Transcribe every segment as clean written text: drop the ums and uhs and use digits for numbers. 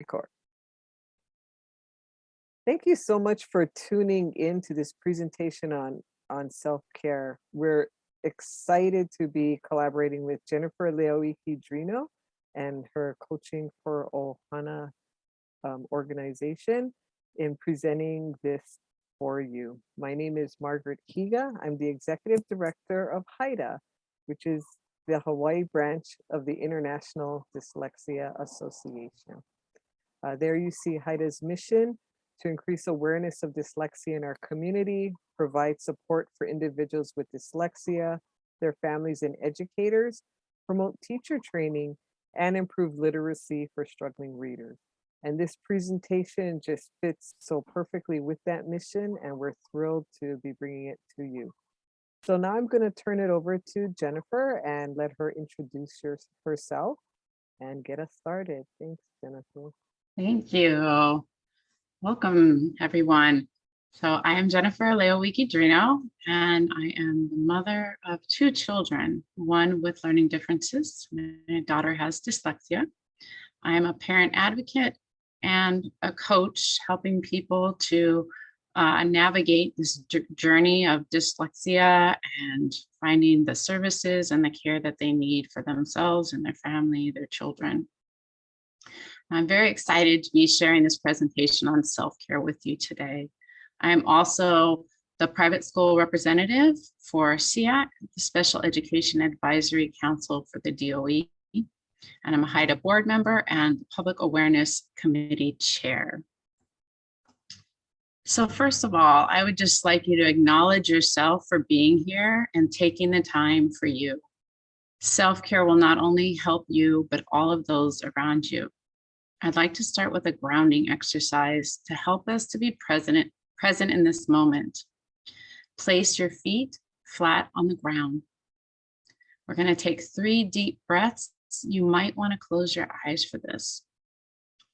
Record. Thank you so much for tuning in to this presentation on self-care. We're excited to be collaborating with Jennifer Leoiki-Drino and her Coaching for Ohana organization in presenting this for you. My name is Margaret Higa. I'm the Executive Director of HAIDA, which is the Hawaii branch of the International Dyslexia Association. There you see HAIDA's mission to increase awareness of dyslexia in our community, provide support for individuals with dyslexia, their families and educators, promote teacher training, and improve literacy for struggling readers. And this presentation just fits so perfectly with that mission, and we're thrilled to be bringing it to you. So now I'm going to turn it over to Jennifer and let her introduce herself and get us started. Thanks, Jennifer. Thank you. Welcome, everyone. So I am Jennifer Leoiki-Drino, and I am the mother of two children, one with learning differences. My daughter has dyslexia. I am a parent advocate and a coach helping people to navigate this journey of dyslexia and finding the services and the care that they need for themselves and their family, their children. I'm very excited to be sharing this presentation on self-care with you today. I'm also the private school representative for SEAC, the Special Education Advisory Council for the DOE, and I'm a HAIDA board member and Public Awareness Committee chair. So first of all, I would just like you to acknowledge yourself for being here and taking the time for you. Self-care will not only help you, but all of those around you. I'd like to start with a grounding exercise to help us to be present in this moment. Place your feet flat on the ground. We're going to take 3 deep breaths. You might want to close your eyes for this.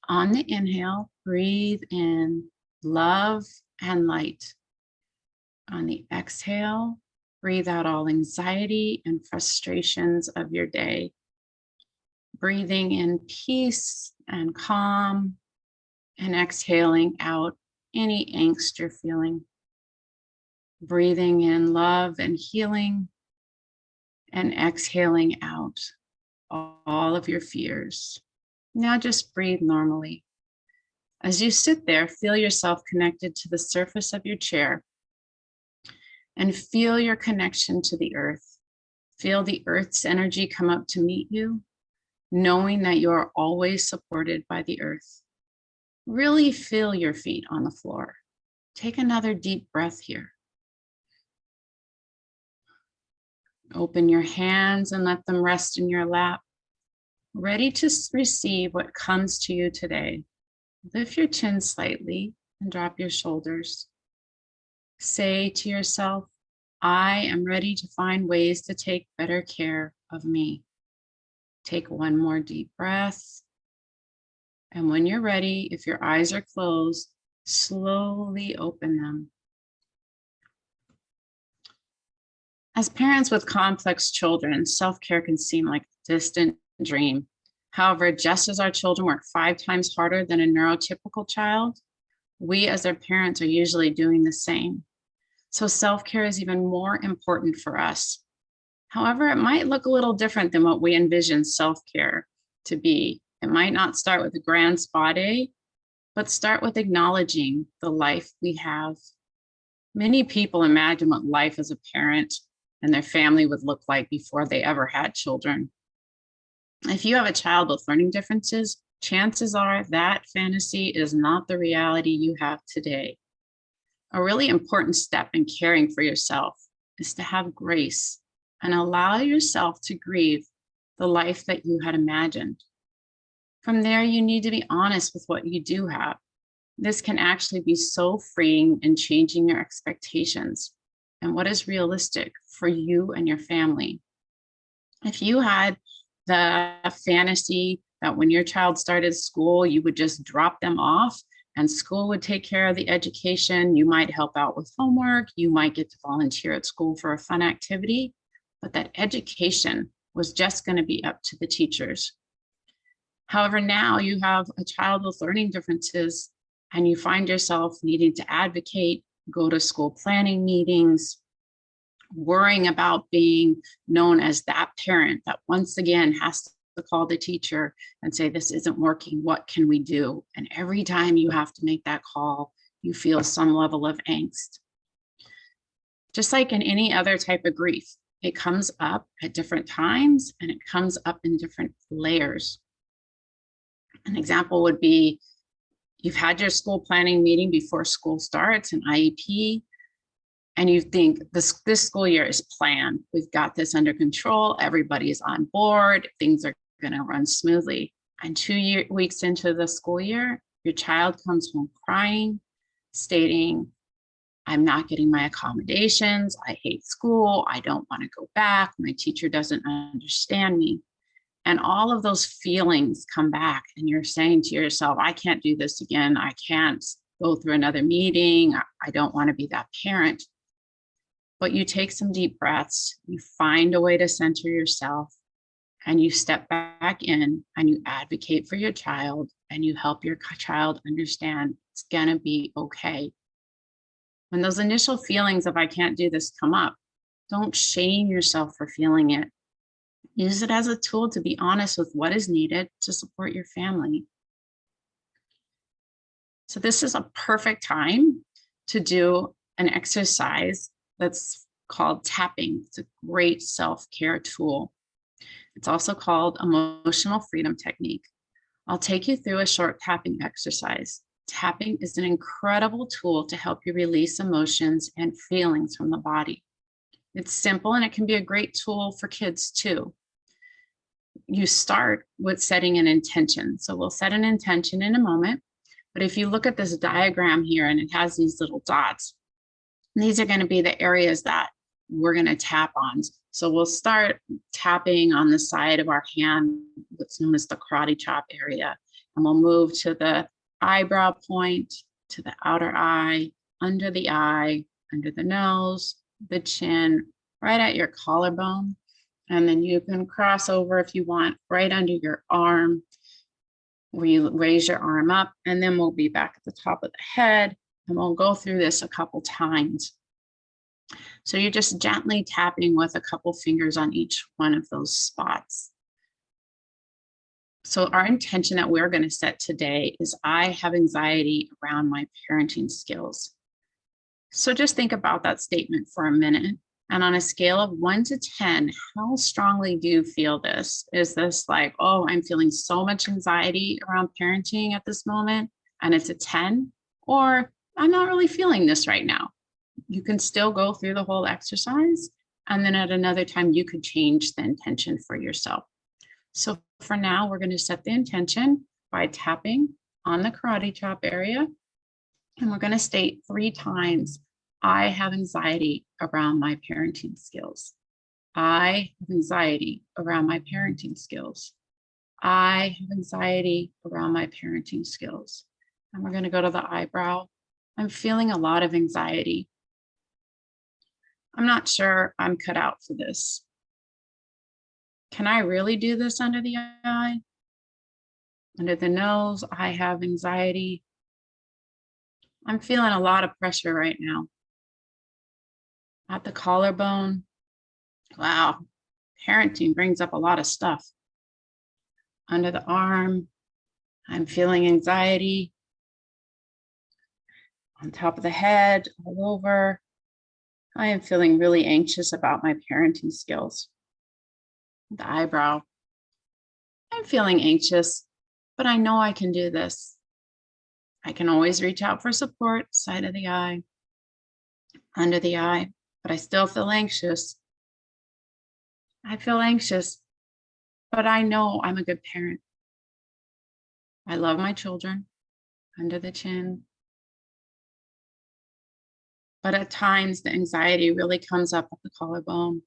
On the inhale, breathe in love and light. On the exhale, breathe out all anxiety and frustrations of your day. Breathing in peace and calm, and exhaling out any angst you're feeling. Breathing in love and healing, and exhaling out all of your fears. Now just breathe normally. As you sit there, feel yourself connected to the surface of your chair and feel your connection to the earth. Feel the earth's energy come up to meet you, knowing that you are always supported by the earth. Really feel your feet on the floor. Take another deep breath here. Open your hands and let them rest in your lap, ready to receive what comes to you today. Lift your chin slightly and drop your shoulders. Say to yourself, I am ready to find ways to take better care of me. Take one more deep breath. And when you're ready, if your eyes are closed, slowly open them. As parents with complex children, self-care can seem like a distant dream. However, just as our children work 5 times harder than a neurotypical child, we as their parents are usually doing the same. So self-care is even more important for us. However, it might look a little different than what we envision self-care to be. It might not start with a grand spa day, but start with acknowledging the life we have. Many people imagine what life as a parent and their family would look like before they ever had children. If you have a child with learning differences, chances are that fantasy is not the reality you have today. A really important step in caring for yourself is to have grace and allow yourself to grieve the life that you had imagined. From there, you need to be honest with what you do have. This can actually be so freeing in changing your expectations and what is realistic for you and your family. If you had the fantasy that when your child started school, you would just drop them off and school would take care of the education, you might help out with homework, you might get to volunteer at school for a fun activity, but that education was just going to be up to the teachers. However, now you have a child with learning differences and you find yourself needing to advocate, go to school planning meetings, worrying about being known as that parent that once again has to call the teacher and say, this isn't working, what can we do? And every time you have to make that call, you feel some level of angst. Just like in any other type of grief, it comes up at different times and it comes up in different layers. An example would be, you've had your school planning meeting before school starts, an IEP, and you think this school year is planned. We've got this under control. Everybody is on board. Things are going to run smoothly. And 2 weeks into the school year, your child comes home crying, stating, I'm not getting my accommodations. I hate school. I don't want to go back. My teacher doesn't understand me. And all of those feelings come back and you're saying to yourself, I can't do this again. I can't go through another meeting. I don't want to be that parent. But you take some deep breaths, you find a way to center yourself, and you step back in and you advocate for your child and you help your child understand it's gonna be okay. When those initial feelings of I can't do this come up, don't shame yourself for feeling it. Use it as a tool to be honest with what is needed to support your family. So this is a perfect time to do an exercise that's called tapping. It's a great self-care tool. It's also called emotional freedom technique. I'll take you through a short tapping exercise. Tapping is an incredible tool to help you release emotions and feelings from the body. It's simple and it can be a great tool for kids too. You start with setting an intention. So we'll set an intention in a moment, but if you look at this diagram here and it has these little dots, these are going to be the areas that we're going to tap on. So we'll start tapping on the side of our hand, what's known as the karate chop area. And we'll move to the eyebrow point, to the outer eye, under the nose, the chin, right at your collarbone. And then you can cross over if you want, right under your arm, where you raise your arm up, and then we'll be back at the top of the head. And we'll go through this a couple times. So you're just gently tapping with a couple fingers on each one of those spots. So our intention that we're going to set today is I have anxiety around my parenting skills. So just think about that statement for a minute. And on a scale of 1 to 10, how strongly do you feel this? Is this like, oh, I'm feeling so much anxiety around parenting at this moment, and it's a 10? Or I'm not really feeling this right now. You can still go through the whole exercise, and then at another time you could change the intention for yourself. So for now, we're going to set the intention by tapping on the karate chop area, and we're going to state 3 times, I have anxiety around my parenting skills. I have anxiety around my parenting skills. I have anxiety around my parenting skills. And we're going to go to the eyebrow. I'm feeling a lot of anxiety. I'm not sure I'm cut out for this. Can I really do this under the eye? Under the nose, I have anxiety. I'm feeling a lot of pressure right now. At the collarbone, wow, parenting brings up a lot of stuff. Under the arm, I'm feeling anxiety. On top of the head, all over, I am feeling really anxious about my parenting skills. The eyebrow, I'm feeling anxious, but I know I can do this. I can always reach out for support, side of the eye, under the eye, but I still feel anxious. I feel anxious, but I know I'm a good parent. I love my children, under the chin. But at times, the anxiety really comes up at the collarbone.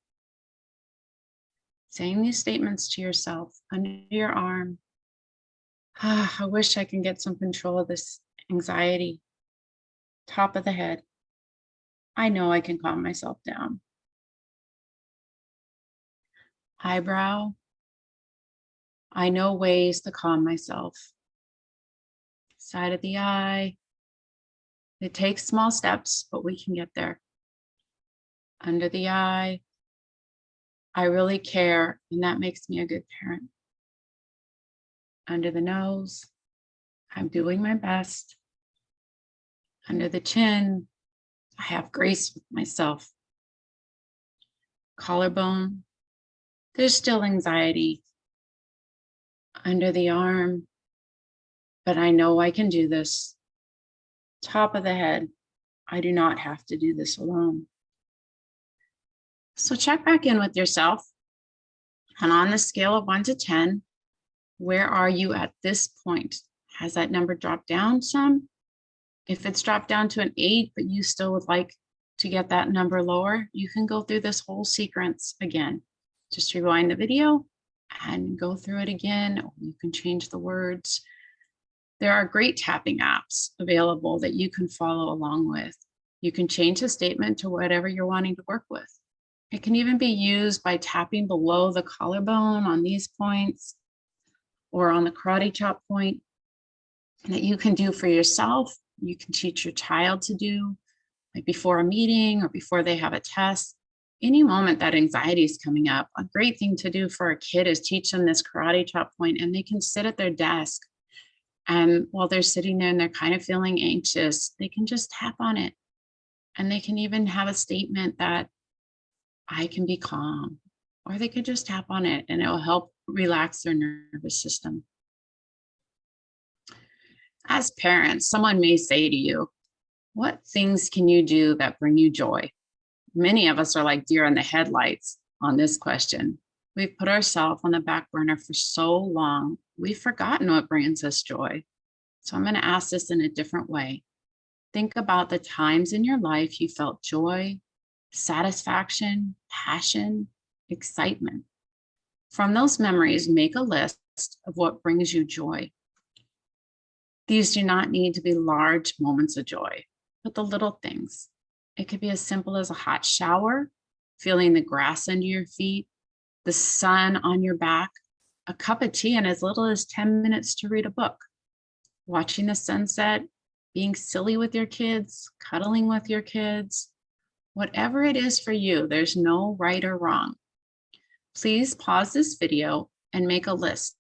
Saying these statements to yourself under your arm. I wish I can get some control of this anxiety. Top of the head. I know I can calm myself down. Eyebrow. I know ways to calm myself. Side of the eye. It takes small steps, but we can get there. Under the eye. I really care, and that makes me a good parent. Under the nose. I'm doing my best. Under the chin. I have grace with myself. Collarbone. There's still anxiety. Under the arm. But I know I can do this. Top of the head. I do not have to do this alone. So check back in with yourself. And on the scale of 1 to 10, where are you at this point? Has that number dropped down some? If it's dropped down to an 8, but you still would like to get that number lower, you can go through this whole sequence again. Just rewind the video and go through it again. Or you can change the words. There are great tapping apps available that you can follow along with. You can change the statement to whatever you're wanting to work with. It can even be used by tapping below the collarbone on these points or on the karate chop point that you can do for yourself. You can teach your child to do, like before a meeting or before they have a test. Any moment that anxiety is coming up, a great thing to do for a kid is teach them this karate chop point, and they can sit at their desk. And while they're sitting there and they're kind of feeling anxious, they can just tap on it. And they can even have a statement that I can be calm, or they could just tap on it and it will help relax their nervous system. As parents, someone may say to you, what things can you do that bring you joy? Many of us are like deer in the headlights on this question. We've put ourselves on the back burner for so long, we've forgotten what brings us joy. So I'm going to ask this in a different way. Think about the times in your life you felt joy, satisfaction, passion, excitement. From those memories, make a list of what brings you joy. These do not need to be large moments of joy, but the little things. It could be as simple as a hot shower, feeling the grass under your feet, the sun on your back, a cup of tea in as little as 10 minutes to read a book, watching the sunset, being silly with your kids, cuddling with your kids. Whatever it is for you, there's no right or wrong. Please pause this video and make a list.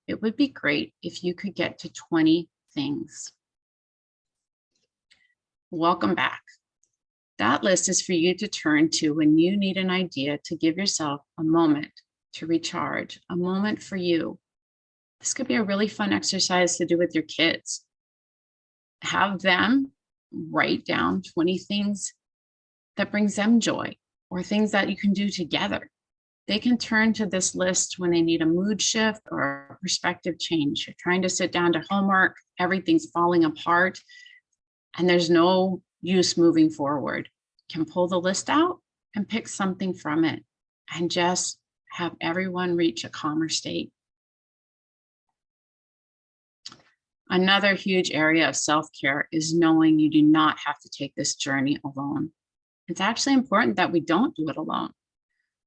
It would be great if you could get to 20 things. Welcome back. That list is for you to turn to when you need an idea to give yourself a moment to recharge, a moment for you. This could be a really fun exercise to do with your kids. Have them write down 20 things that brings them joy, or things that you can do together. They can turn to this list when they need a mood shift or a perspective change. You're trying to sit down to homework, everything's falling apart, and there's no use moving forward. You can pull the list out and pick something from it and just have everyone reach a calmer state. Another huge area of self-care is knowing you do not have to take this journey alone. It's actually important that we don't do it alone.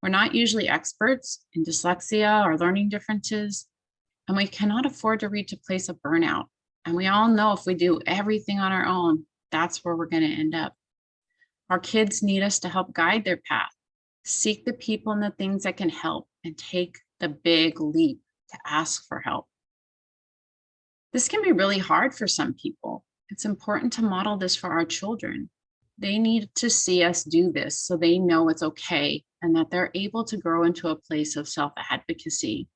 We're not usually experts in dyslexia or learning differences, and we cannot afford to reach a place of burnout. And we all know if we do everything on our own, that's where we're going to end up. Our kids need us to help guide their path. Seek the people and the things that can help, and take the big leap to ask for help. This can be really hard for some people. It's important to model this for our children. They need to see us do this so they know it's okay and that they're able to grow into a place of self-advocacy.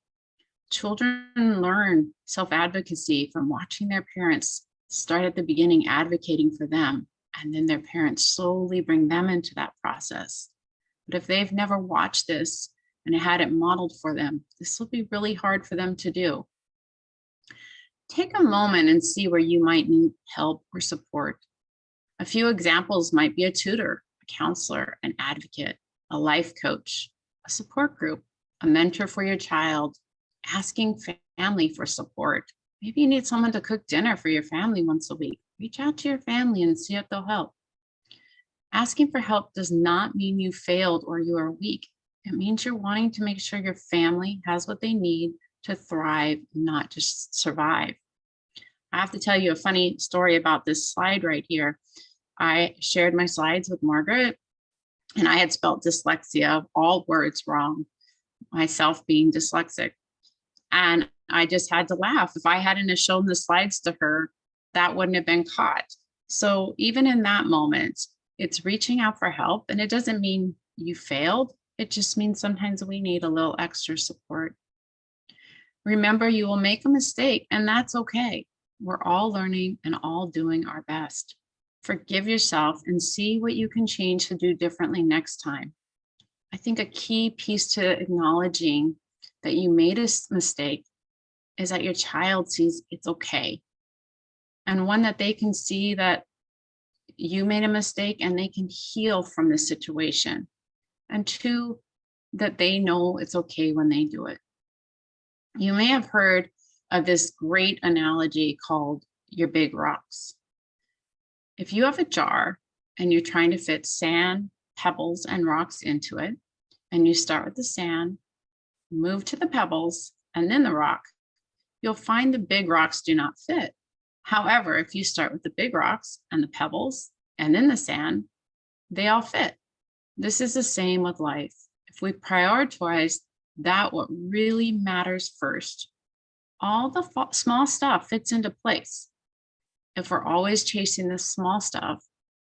Children learn self-advocacy from watching their parents start at the beginning advocating for them, and then their parents slowly bring them into that process. But if they've never watched this and had it modeled for them, this will be really hard for them to do. Take a moment and see where you might need help or support. A few examples might be a tutor, a counselor, an advocate, a life coach, a support group, a mentor for your child, asking family for support. Maybe you need someone to cook dinner for your family once a week. Reach out to your family and see if they'll help. Asking for help does not mean you failed or you are weak. It means you're wanting to make sure your family has what they need to thrive, not just survive. I have to tell you a funny story about this slide right here. I shared my slides with Margaret, and I had spelled dyslexia, all words wrong, myself being dyslexic. And I just had to laugh. If I hadn't have shown the slides to her, that wouldn't have been caught. So even in that moment, it's reaching out for help. And it doesn't mean you failed. It just means sometimes we need a little extra support. Remember, you will make a mistake, and that's okay. We're all learning and all doing our best. Forgive yourself and see what you can change to do differently next time. I think a key piece to acknowledging that you made a mistake is that your child sees it's okay. And one, that they can see that you made a mistake and they can heal from the situation. And two, that they know it's okay when they do it. You may have heard of this great analogy called your big rocks. If you have a jar and you're trying to fit sand, pebbles, and rocks into it, and you start with the sand, move to the pebbles, and then the rock, you'll find the big rocks do not fit. However, if you start with the big rocks and the pebbles, and then the sand, they all fit. This is the same with life. If we prioritize that what really matters first, all the small stuff fits into place. If we're always chasing the small stuff,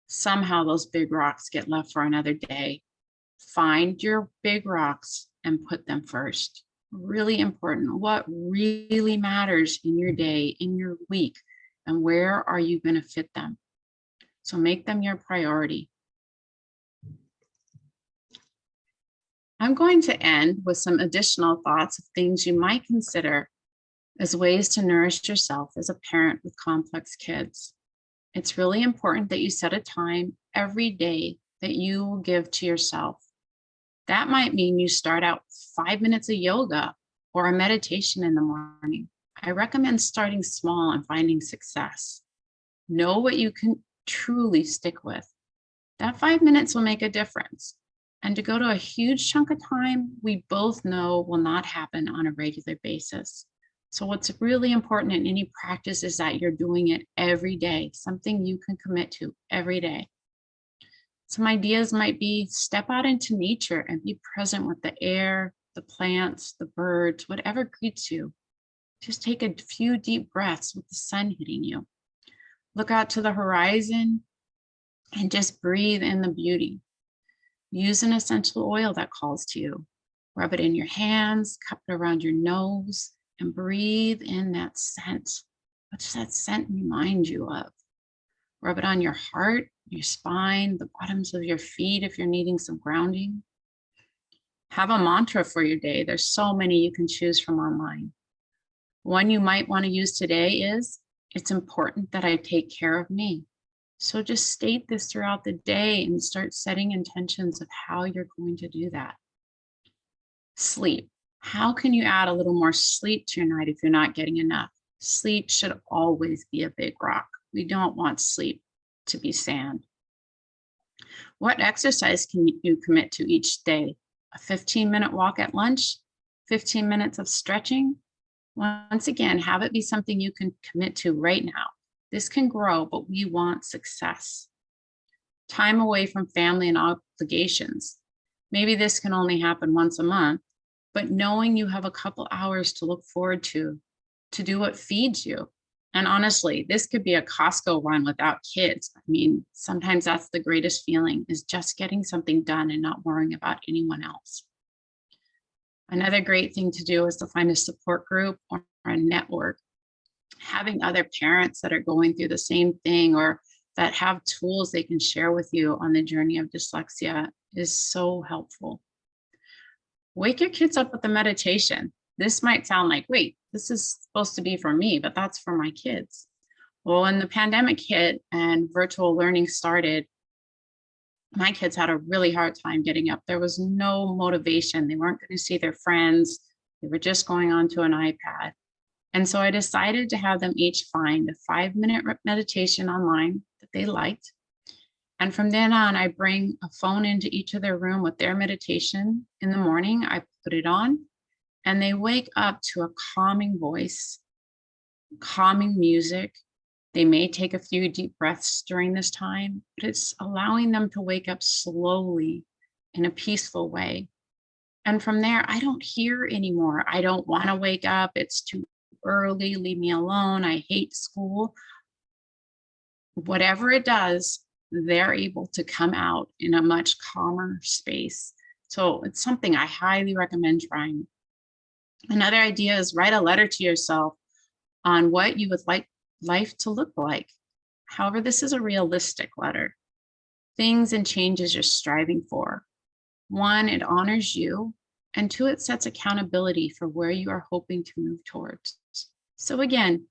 somehow those big rocks get left for another day. Find your big rocks and put them first. Really important. What really matters in your day, in your week, and where are you going to fit them? So make them your priority. I'm going to end with some additional thoughts of things you might consider as ways to nourish yourself as a parent with complex kids. It's really important that you set a time every day that you will give to yourself. That might mean you start out 5 minutes of yoga or a meditation in the morning. I recommend starting small and finding success. Know what you can truly stick with. That 5 minutes will make a difference. And to go to a huge chunk of time, we both know will not happen on a regular basis. So what's really important in any practice is that you're doing it every day, something you can commit to every day. Some ideas might be step out into nature and be present with the air, the plants, the birds, whatever greets you. Just take a few deep breaths with the sun hitting you. Look out to the horizon and just breathe in the beauty. Use an essential oil that calls to you. Rub it in your hands, cup it around your nose, and breathe in that scent. What does that scent remind you of? Rub it on your heart, your spine, the bottoms of your feet if you're needing some grounding. Have a mantra for your day. There's so many you can choose from online. One you might want to use today is, it's important that I take care of me. So just state this throughout the day and start setting intentions of how you're going to do that. Sleep. How can you add a little more sleep to your night if you're not getting enough? Sleep should always be a big rock. We don't want sleep to be sand. What exercise can you commit to each day? A 15-minute walk at lunch, 15 minutes of stretching? Once again, have it be something you can commit to right now. This can grow, but we want success. Time away from family and obligations. Maybe this can only happen once a month, but knowing you have a couple hours to look forward to do what feeds you. And honestly, this could be a Costco run without kids. I mean, sometimes that's the greatest feeling, is just getting something done and not worrying about anyone else. Another great thing to do is to find a support group or a network. Having other parents that are going through the same thing or that have tools they can share with you on the journey of dyslexia is so helpful. Wake your kids up with a meditation. This might sound like, wait, this is supposed to be for me, but that's for my kids. Well, when the pandemic hit and virtual learning started, my kids had a really hard time getting up. There was no motivation. They weren't going to see their friends. They were just going onto an iPad. And so I decided to have them each find a 5-minute meditation online that they liked. And from then on, I bring a phone into each of their room with their meditation in the morning. I put it on, and they wake up to a calming voice, calming music. They may take a few deep breaths during this time, but it's allowing them to wake up slowly in a peaceful way. And from there, I don't hear anymore. I don't want to wake up. It's too early. Leave me alone. I hate school. Whatever it does, they're able to come out in a much calmer space. So it's something I highly recommend trying. Another idea is write a letter to yourself on what you would like life to look like. However, this is a realistic letter. Things and changes you're striving for. One, it honors you. And two, it sets accountability for where you are hoping to move towards. So again,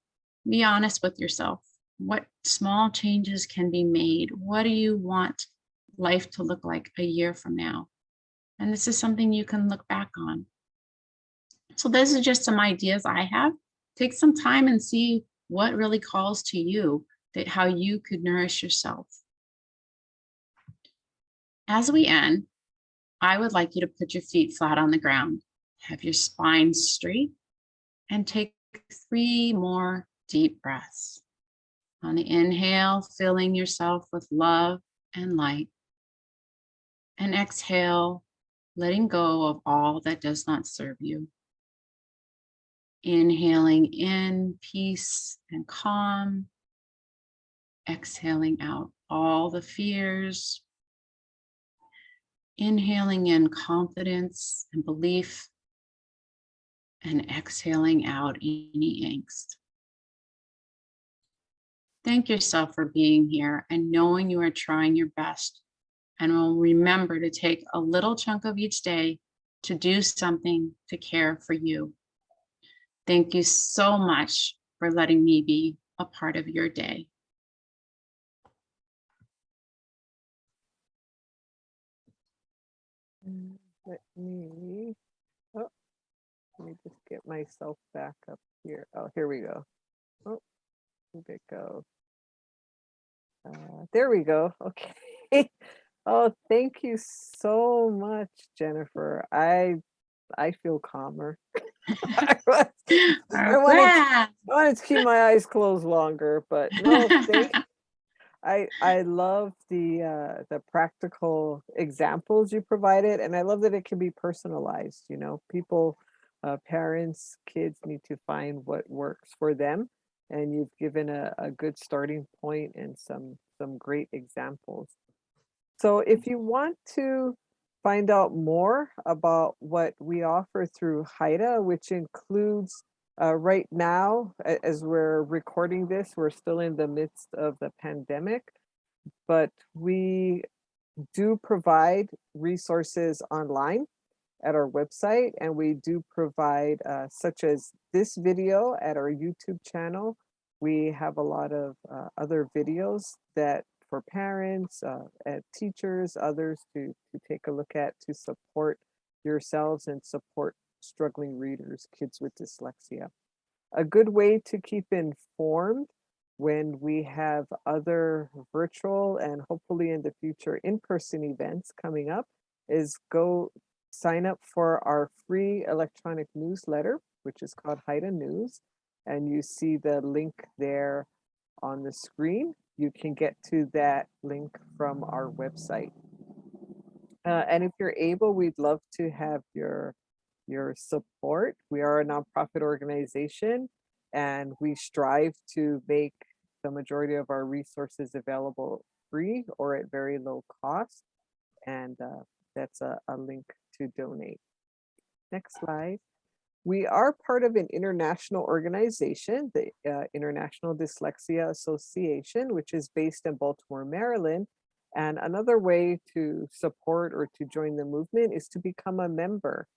be honest with yourself. What small changes can be made? What do you want life to look like a year from now? And this is something you can look back on. So this is just some ideas I have. Take some time and see what really calls to you, that how you could nourish yourself. As we end, I would like you to put your feet flat on the ground, have your spine straight, and take 3 more deep breaths. On the inhale, filling yourself with love and light. And exhale, letting go of all that does not serve you. Inhaling in peace and calm. Exhaling out all the fears. Inhaling in confidence and belief. And exhaling out any angst. Thank yourself for being here and knowing you are trying your best. And will remember to take a little chunk of each day to do something to care for you. Thank you so much for letting me be a part of your day. Let me, oh, let me just get myself back up here. Oh, here we go. Oh, where'd it go? There we go. Okay. Oh, thank you so much, Jennifer. I feel calmer. I wa- I wanted Wow. I wanted to keep my eyes closed longer, but no, I love the practical examples you provided, and I love that it can be personalized. You know, people, parents, kids need to find what works for them, and you've given a good starting point and some great examples. So if you want to find out more about what we offer through HIDA, which includes right now, as we're recording this, we're still in the midst of the pandemic, but we do provide resources online at our website, and we do provide such as this video at our YouTube channel. We have a lot of other videos that for parents, and teachers, others to take a look at to support yourselves and support struggling readers, kids with dyslexia. A good way to keep informed when we have other virtual and hopefully in the future in-person events coming up is go sign up for our free electronic newsletter, which is called HIDA News. And you see the link there on the screen. You can get to that link from our website. And if you're able, we'd love to have your support. We are a nonprofit organization, and we strive to make the majority of our resources available free or at very low cost. And that's a link to donate. Next slide. We are part of an international organization, the International Dyslexia Association, which is based in Baltimore, Maryland. And another way to support or to join the movement is to become a member.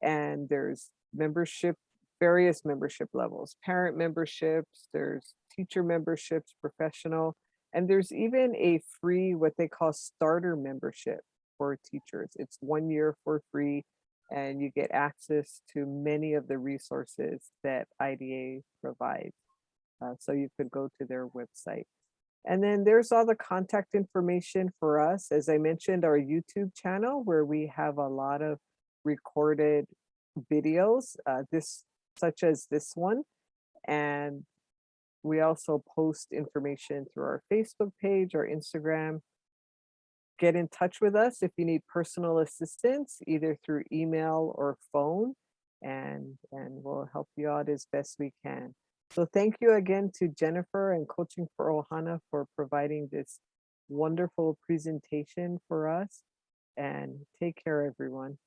And there's membership, various membership levels, parent memberships, there's teacher memberships, professional, and there's even a free, what they call starter membership for teachers. It's 1 year for free, and you get access to many of the resources that IDA provides. So you could go to their website. And then there's all the contact information for us. As I mentioned, our YouTube channel, where we have a lot of recorded videos, such as this one. And we also post information through our Facebook page or Instagram. Get in touch with us if you need personal assistance, either through email or phone, and we'll help you out as best we can. So thank you again to Jennifer and Coaching for Ohana for providing this wonderful presentation for us. And take care, everyone.